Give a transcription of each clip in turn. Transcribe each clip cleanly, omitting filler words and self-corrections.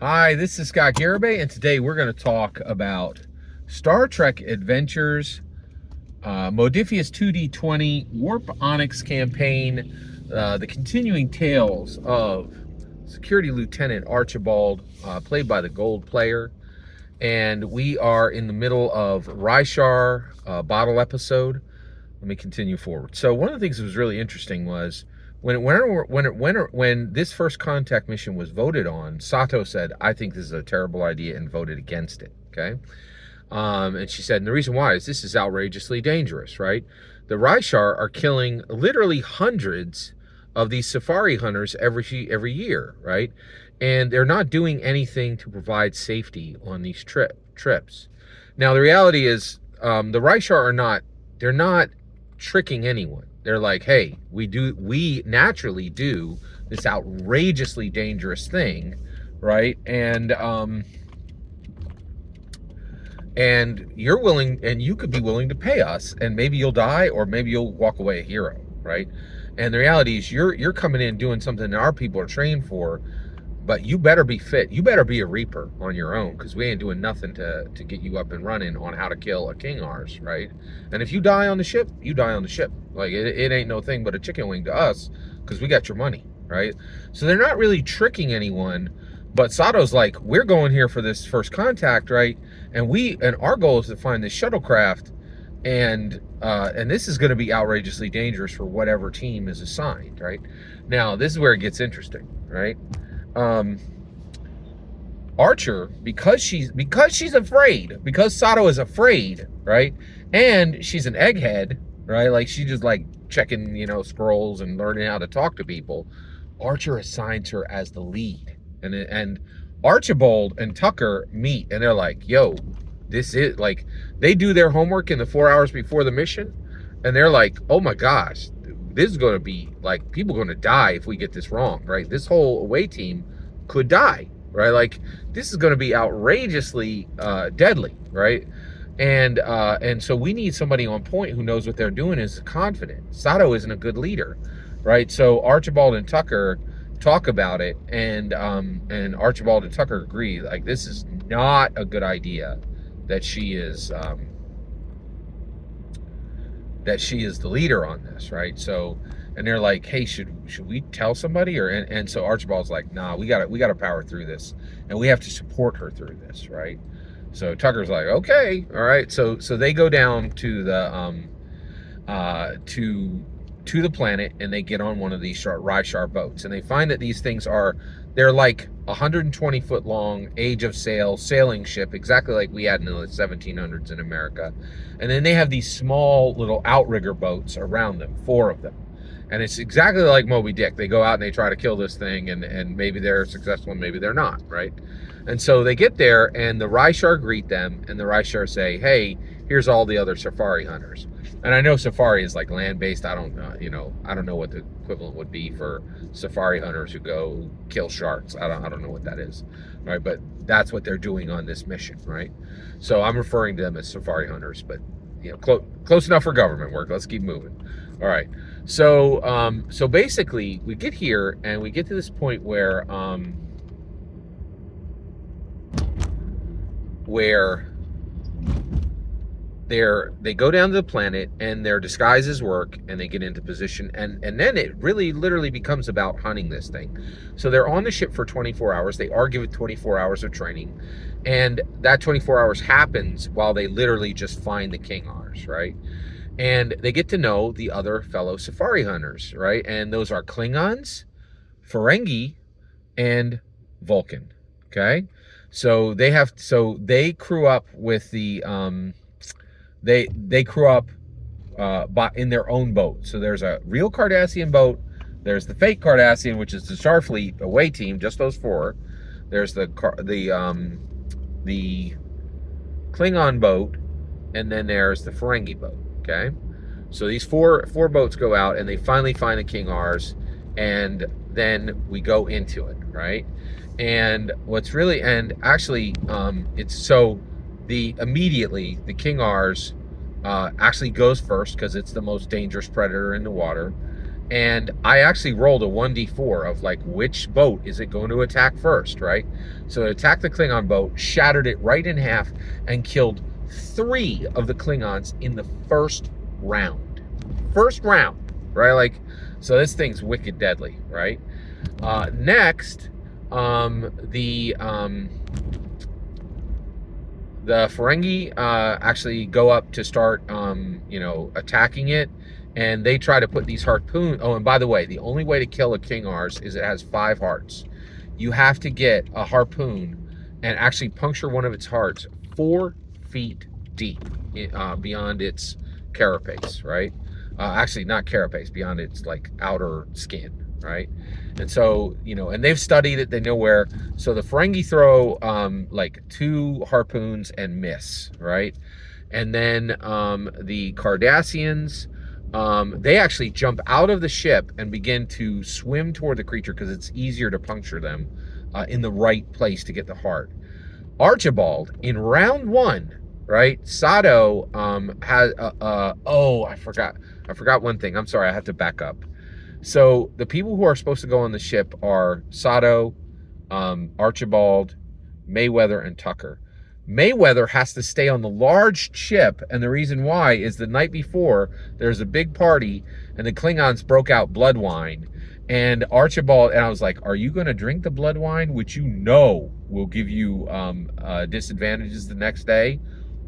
Hi, this is Scott Garibay, and today we're going to talk about Star Trek Adventures, Modiphius 2d20, Warp Onyx campaign, the continuing tales of Security Lieutenant Archibald, played by the Gold player. And we are in the middle of Ryeshar bottle episode. Let me continue forward. So one of the things that was really interesting was when this first contact mission was voted on, Sato said, "I think this is a terrible idea," and voted against it. Okay, and she said, and the reason why is this is outrageously dangerous, right? The Ryeshar are killing literally hundreds of these safari hunters every year, right? And they're not doing anything to provide safety on these trips. Now the reality is, the Ryeshar are not. They're not tricking anyone. They're like, hey, we naturally do this outrageously dangerous thing, right? And you're willing, and you could be willing to pay us, and maybe you'll die, or maybe you'll walk away a hero, right? And the reality is, you're coming in doing something that our people are trained for, but you better be fit. You better be a Reaper on your own, because we ain't doing nothing to get you up and running on how to kill a King ours, right? And if you die on the ship, you die on the ship. Like, it ain't no thing but a chicken wing to us, because we got your money, right? So they're not really tricking anyone, but Sato's like, we're going here for this first contact, right? And our goal is to find this shuttlecraft, and this is going to be outrageously dangerous for whatever team is assigned, right? Now, this is where it gets interesting, right? Archer, because she's afraid, because Sato is afraid, right? And she's an egghead, right? Like, she just like checking, scrolls and learning how to talk to people. Archer assigns her as the lead, and Archibald and Tucker meet, and they're like, yo, this is like, they do their homework in the 4 hours before the mission, and they're like, oh my gosh, this is going to be like, people are going to die if we get this wrong, right? This whole away team could die, right? Like, this is going to be outrageously deadly, right? And so we need somebody on point who knows what they're doing, is confident. Sato isn't a good leader, right? So Archibald and Tucker talk about it, and Archibald and Tucker agree, like, this is not a good idea that she is the leader on this, right? So, and they're like, hey, should we tell somebody? And so Archibald's like, nah, we gotta power through this, and we have to support her through this, right? So Tucker's like, okay, all right. So they go down to the to the planet, and they get on one of these Ryeshar boats, and they find that these things they're like 120 foot long, age of sail sailing ship, exactly like we had in the 1700s in America. And then they have these small little outrigger boats around them, 4 of them. And it's exactly like Moby Dick. They go out and they try to kill this thing, and maybe they're successful and maybe they're not, right? And so they get there, and the Ryeshar greet them, and the Ryeshar say, hey, here's all the other safari hunters. And I know safari is like land-based. I don't know what the equivalent would be for safari hunters who go kill sharks. I don't know what that is, right? But that's what they're doing on this mission, right? So I'm referring to them as safari hunters, but close enough for government work. Let's keep moving. All right. So so basically, we get here, and we get to this point where they go down to the planet, and their disguises work, and they get into position, and then it really literally becomes about hunting this thing. So they're on the ship for 24 hours. They are given 24 hours of training, and that 24 hours happens while they literally just find the King ours, right? And they get to know the other fellow safari hunters, right? And those are Klingons, Ferengi, and Vulcan. Okay, so they crew up with the they crew up in their own boat. So there's a real Cardassian boat, there's the fake Cardassian, which is the Starfleet away team, just those 4. There's the Klingon boat, and then there's the Ferengi boat. Okay, so these four boats go out, and they finally find the King ours, and then we go into it, right? And it's so immediately the King ours actually goes first, because it's the most dangerous predator in the water, And I actually rolled a 1d4 of like which boat is it going to attack first, right? So it attacked the Klingon boat, shattered it right in half, and killed 3 of the Klingons in the first round. First round, right? Like, so this thing's wicked deadly, right? Next, the Ferengi actually go up to start, attacking it, and they try to put these harpoons. Oh, and by the way, the only way to kill a King Ars is it has 5 hearts. You have to get a harpoon and actually puncture one of its hearts 4 feet deep beyond its carapace, right? Actually, not carapace, beyond its like outer skin, right? And so, and they've studied it, they know where. So the Ferengi throw like 2 harpoons and miss, right? And then the Cardassians, they actually jump out of the ship and begin to swim toward the creature because it's easier to puncture them in the right place to get the heart. Archibald, in round 1, right? Sato has, I forgot one thing. I'm sorry, I have to back up. So the people who are supposed to go on the ship are Sato, Archibald, Mayweather, and Tucker. Mayweather has to stay on the large ship, and the reason why is the night before there's a big party and the Klingons broke out blood wine, and Archibald, and I was like, are you going to drink the blood wine, which will give you disadvantages the next day,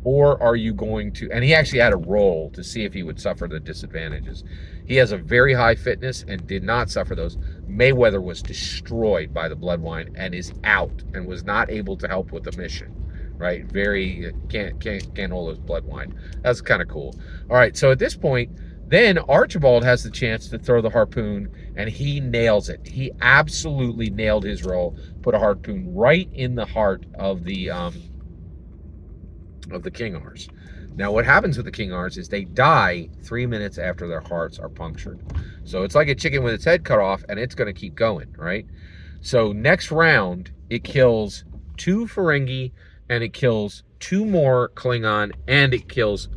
or are you going to, and he actually had a roll to see if he would suffer the disadvantages. He has a very high fitness and did not suffer those. Mayweather was destroyed by the blood wine and is out and was not able to help with the mission. Right, very can't hold his blood wine. That's kind of cool. All right, so at this point, then Archibald has the chance to throw the harpoon, and he nails it. He absolutely nailed his roll. Put a harpoon right in the heart of the King Ars. Now, what happens with the King Ars is they die 3 minutes after their hearts are punctured. So it's like a chicken with its head cut off, and it's going to keep going, right? So next round, it kills 2 Ferengi, and it kills 2 more Klingon, and it kills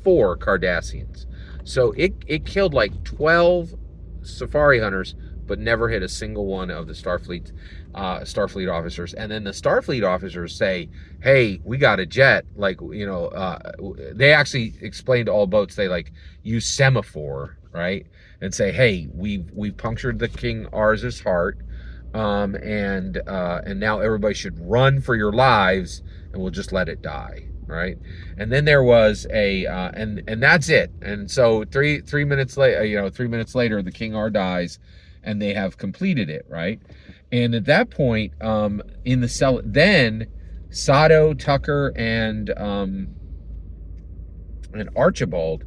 4 Cardassians. So it killed like 12 Safari hunters, but never hit a single one of the Starfleet officers. And then the Starfleet officers say, hey, we got a jet. Like, they actually explain to all boats, they like use semaphore, right? And say, hey, we've punctured the King Ars's heart. And now everybody should run for your lives, and we'll just let it die, right? And then there was and that's it. And so three minutes later, 3 minutes later, the King Ar dies, and they have completed it, right? And at that point, in the cell, then Sato, Tucker, and Archibald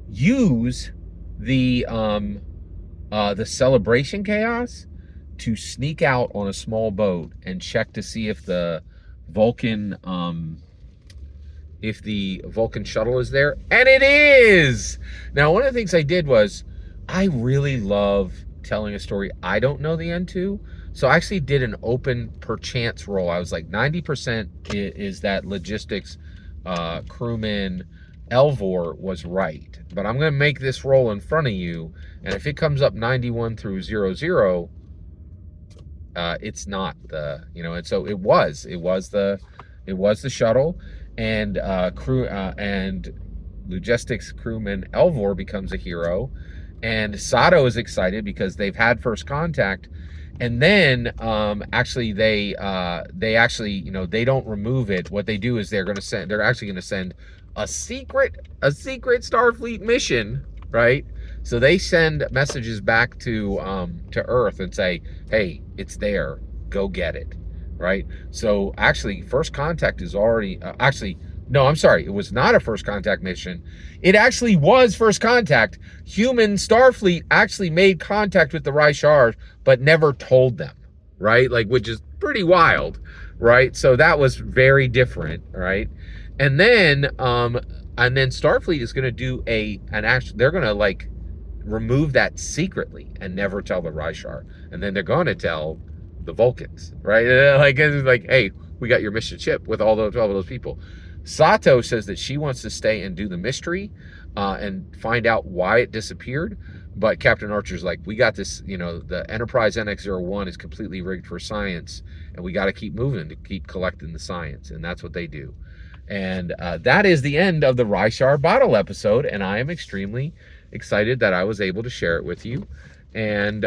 use the celebration chaos to sneak out on a small boat and check to see if the Vulcan shuttle is there, and it is. Now, one of the things I did was I really love telling a story I don't know the end to, so I actually did an open perchance roll. I was like 90% is that logistics crewman Elvor was right, but I'm going to make this roll in front of you, and if it comes up 91 through 00, it's not the, and so it was the shuttle, and crew and logistics crewman Elvor becomes a hero, and Sato is excited because they've had first contact, and then actually they don't remove it. What they do is they're actually going to send a secret Starfleet mission, right? So they send messages back to Earth and say, hey, it's there, go get it, right? So actually, first contact is already, no, I'm sorry, it was not a first contact mission. It actually was first contact. Human Starfleet actually made contact with the Ryeshar, but never told them, right? Like, which is pretty wild, right? So that was very different, right? And then Starfleet is going to do they're going to like remove that secretly and never tell the Ryeshar, and then they're going to tell the Vulcans, right? Like, it's like, hey, we got your mission ship with all those 12 of those people. Sato says that she wants to stay and do the mystery and find out why it disappeared. But Captain Archer's like, we got this, you know, the Enterprise NX-01 is completely rigged for science, and we got to keep moving to keep collecting the science, and that's what they do. And that is the end of the Ryeshar bottle episode, and I am extremely excited that I was able to share it with you. And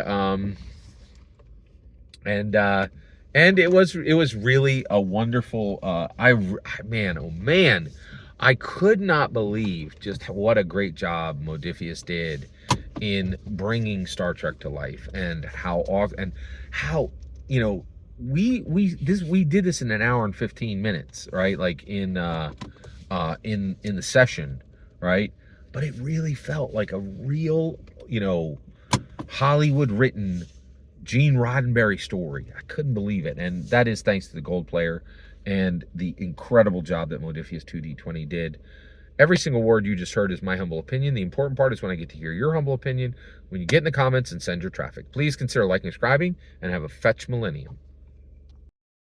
it was really a wonderful. Man, oh man, I could not believe just what a great job Modiphius did in bringing Star Trek to life, and how you know, we did this in an hour and 15 minutes, right? Like in the session, right? But it really felt like a real, you know, Hollywood written Gene Roddenberry story. I couldn't believe it. And that is thanks to the Gold Player and the incredible job that Modiphius 2d20 did. Every single word you just heard is my humble opinion. The important part is when I get to hear your humble opinion, when you get in the comments and send your traffic. Please consider liking and subscribing, and have a fetch millennium.